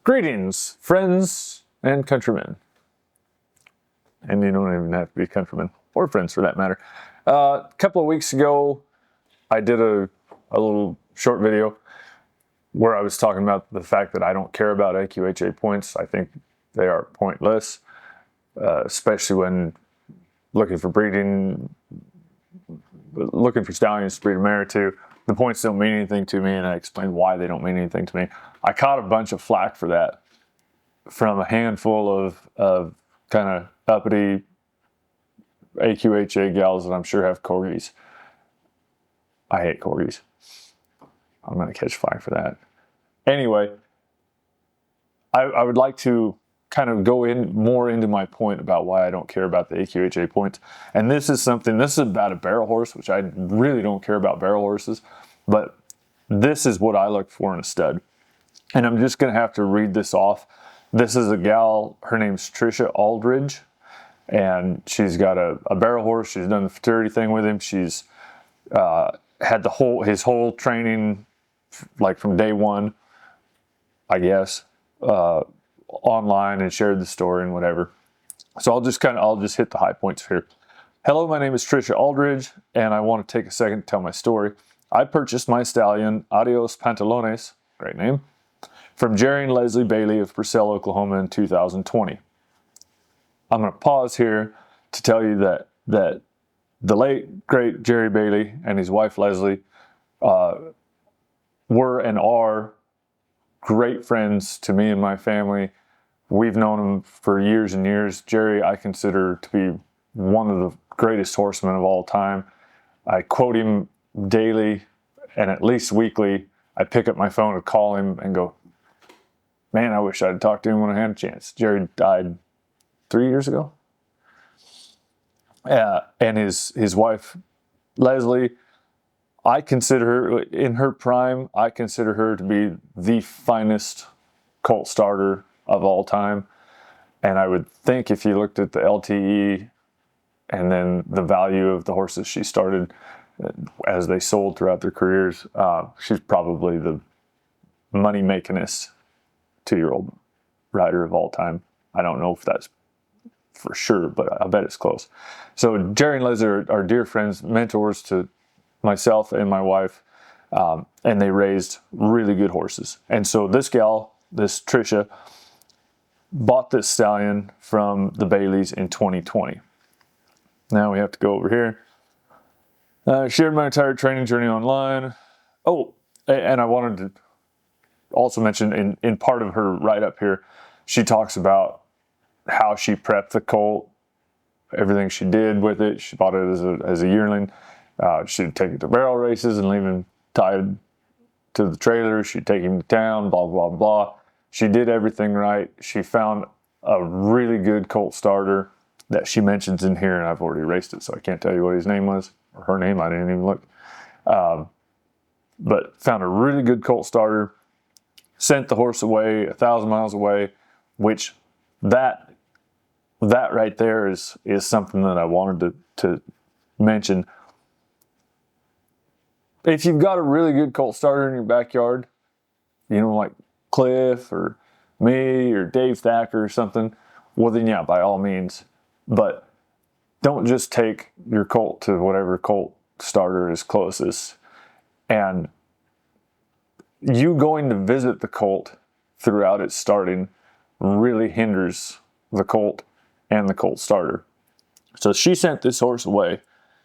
Greetings, friends and countrymen. And you don't even have to be countrymen or friends for that matter. A couple of weeks ago, I did a little short video where I was talking about the fact that I don't care about AQHA points. I think they are pointless, especially when looking for breeding, looking for stallions to breed a mare to. The points don't mean anything to me, and I explained why they don't mean anything to me. I caught a bunch of flack for that from a handful of kind of uppity AQHA gals that I'm sure have corgis. I hate corgis. I'm going to catch flack for that. Anyway, I would like to kind of go in more into my point about why I don't care about the AQHA points. And this is about a barrel horse, which I really don't care about barrel horses, but this is what I look for in a stud. And I'm just going to have to read this off. This is a gal, her name's Trisha Aldridge, and she's got a barrel horse. She's done the futurity thing with him. She's had his whole training, like from day one, I guess, online, and shared the story and whatever. So I'll just hit the high points here. Hello, my name is Trisha Aldridge, and I want to take a second to tell my story. I purchased my stallion, Adios Pantalones, great name, from Jerry and Leslie Bailey of Purcell, Oklahoma in 2020. I'm going to pause here to tell you that the late, great Jerry Bailey and his wife Leslie were and are great friends to me and my family. We've known him for years and years. Jerry, I consider to be one of the greatest horsemen of all time. I quote him daily and at least weekly. I pick up my phone and call him and go, man, I wish I'd talked to him when I had a chance. Jerry died 3 years ago. And his wife, Leslie, I consider her, in her prime, I consider her to be the finest colt starter of all time. And I would think if you looked at the LTE and then the value of the horses she started as they sold throughout their careers, she's probably the money-makingest 2-year-old rider of all time. I don't know if that's for sure, but I bet it's close. So Jerry and Leslie are dear friends, mentors to myself and my wife, and they raised really good horses. And so this gal, this Trisha, bought this stallion from the Baileys in 2020. Now we have to go over here. Shared my entire training journey online. Oh, and I wanted to also mention in part of her write-up here, she talks about how she prepped the colt, everything she did with it. She bought it as a yearling. She'd take it to barrel races and leave him tied to the trailer. She'd take him to town, blah, blah, blah. She did everything right. She found a really good colt starter that she mentions in here, and I've already erased it, so I can't tell you what his name was, or her name. I didn't even look. But found a really good colt starter, sent the horse away 1,000 miles away, which that right there is something that I wanted to mention. If you've got a really good colt starter in your backyard, like Cliff or me or Dave Thacker or something, well then yeah, by all means. But don't just take your colt to whatever colt starter is closest. And you going to visit the colt throughout its starting really hinders the colt and the colt starter. So she sent this horse away,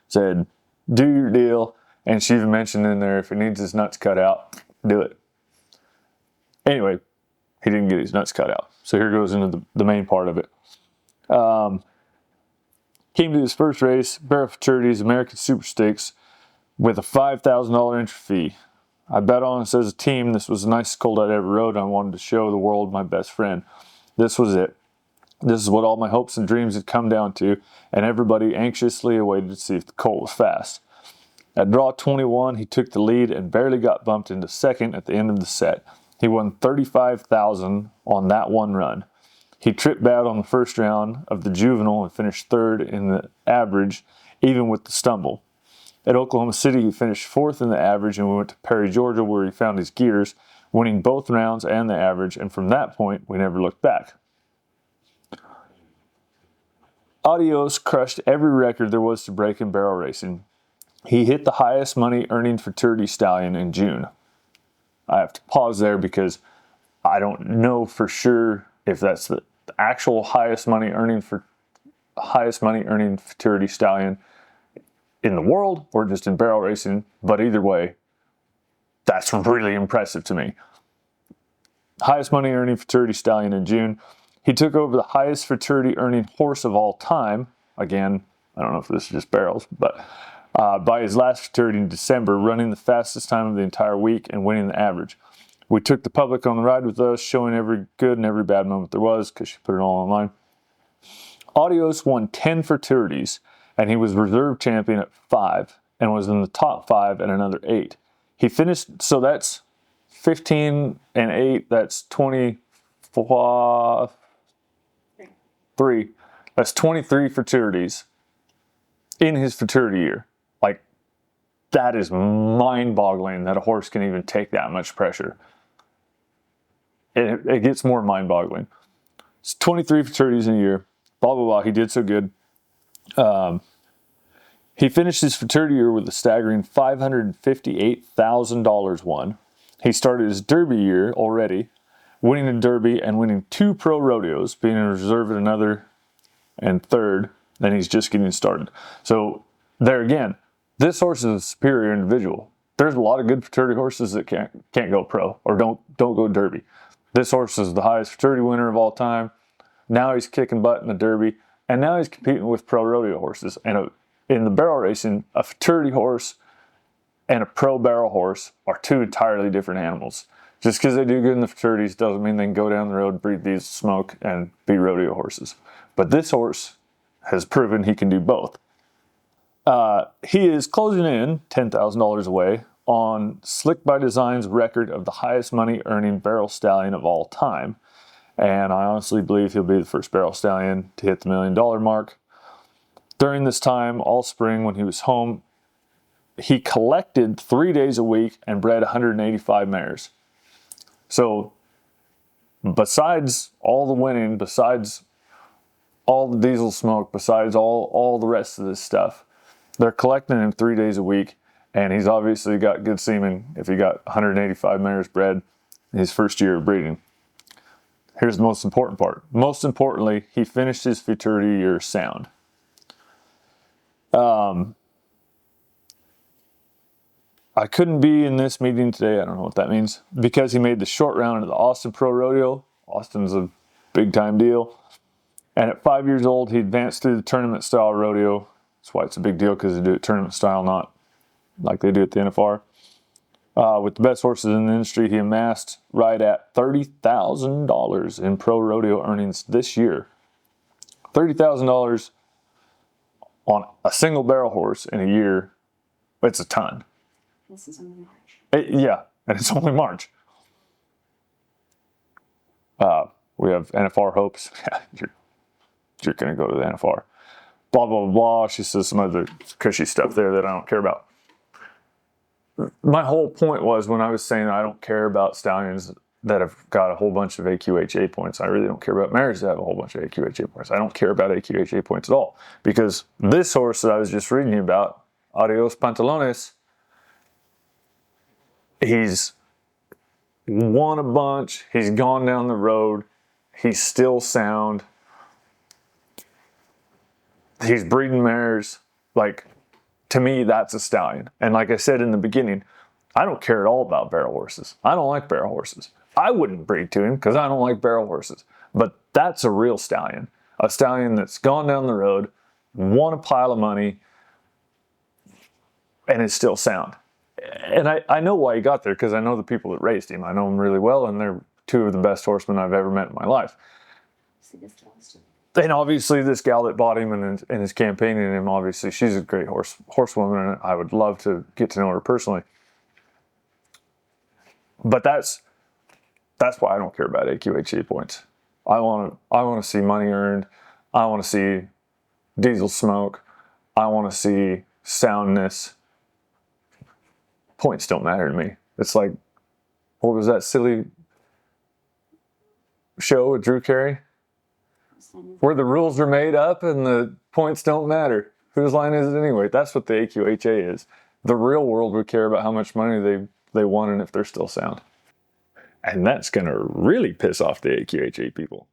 said, do your deal. And she even mentioned in there, if he needs his nuts cut out, do it. Anyway, he didn't get his nuts cut out. So here goes into the main part of it. Came to his first race, Barrel Futurities, American Super Stakes, with a $5,000 entry fee. I bet on us as a team. This was the nicest colt I'd ever rode, and I wanted to show the world my best friend. This was it. This is what all my hopes and dreams had come down to, and everybody anxiously awaited to see if the colt was fast. At draw 21, he took the lead and barely got bumped into second at the end of the set. He won $35,000 on that one run. He tripped bad on the first round of the juvenile and finished third in the average, even with the stumble. At Oklahoma City, he finished fourth in the average, and we went to Perry, Georgia, where he found his gears, winning both rounds and the average, and from that point, we never looked back. Adios crushed every record there was to break in barrel racing. He hit the highest money earning futurity stallion in June. I have to pause there because I don't know for sure if that's the actual highest money earning futurity stallion in the world or just in barrel racing, but either way, that's really impressive to me. Highest money earning futurity stallion in June. He took over the highest futurity earning horse of all time. Again, I don't know if this is just barrels, but by his last futurity in December, running the fastest time of the entire week and winning the average. We took the public on the ride with us, showing every good and every bad moment there was because she put it all online. Adios won 10 futurities, and he was reserve champion at 5 and was in the top 5 at another 8. He finished, so that's 15 and 8, that's 23. That's 23 futurities in his futurity year. Like, that is mind-boggling that a horse can even take that much pressure. It gets more mind-boggling. It's 23 futurities in a year. Blah, blah, blah. He did so good. He finished his futurity year with a staggering $558,000 won. He started his Derby year already, winning a Derby and winning 2 pro rodeos, being in reserve at another and 3rd. Then he's just getting started. So there again, this horse is a superior individual. There's a lot of good futurity horses that can't go pro or don't go Derby. This horse is the highest futurity winner of all time. Now he's kicking butt in the Derby, and now he's competing with pro rodeo horses. And in the barrel racing, a futurity horse and a pro barrel horse are 2 entirely different animals. Just because they do good in the futurities doesn't mean they can go down the road, breathe these smoke, and be rodeo horses. But this horse has proven he can do both. He is closing in $10,000 away on Slick by Design's record of the highest money earning barrel stallion of all time. And I honestly believe he'll be the first barrel stallion to hit the $1 million mark. During this time, all spring when he was home, he collected 3 days a week and bred 185 mares. So besides all the winning, besides all the diesel smoke, besides all the rest of this stuff, they're collecting him 3 days a week. And he's obviously got good semen if he got 185 mares bred in his first year of breeding. Here's the most important part. Most importantly, he finished his futurity year sound. I couldn't be in this meeting today, I don't know what that means, because he made the short round of the Austin Pro Rodeo. Austin's a big time deal. And at 5 years old, he advanced through the tournament style rodeo. That's why it's a big deal, because they do it tournament style, not like they do at the NFR. With the best horses in the industry, he amassed right at $30,000 in pro rodeo earnings this year. $30,000 on a single barrel horse in a year, it's a ton. This is only March. Yeah, and it's only March. We have NFR hopes. You're going to go to the NFR. Blah, blah, blah. She says some other cushy stuff there that I don't care about. My whole point was when I was saying I don't care about stallions that have got a whole bunch of AQHA points. I really don't care about mares that have a whole bunch of AQHA points. I don't care about AQHA points at all. Because this horse that I was just reading you about, Adios Pantalones, he's won a bunch. He's gone down the road. He's still sound. He's breeding mares. Like, to me, that's a stallion. And like I said in the beginning, I don't care at all about barrel horses. I don't like barrel horses. I wouldn't breed to him because I don't like barrel horses. But that's a real stallion. A stallion that's gone down the road, won a pile of money, and is still sound. And I know why he got there because I know the people that raised him. I know them really well, and they're 2 of the best horsemen I've ever met in my life. And obviously this gal that bought him and is campaigning him, obviously she's a great horsewoman, and I would love to get to know her personally. But that's why I don't care about AQHA points. I want to see money earned. I want to see diesel smoke. I want to see soundness. Points don't matter to me. It's like what was that silly show with Drew Carey? Where the rules are made up and the points don't matter. Whose line is it anyway? That's what the AQHA is. The real world would care about how much money they won and if they're still sound. And that's going to really piss off the AQHA people.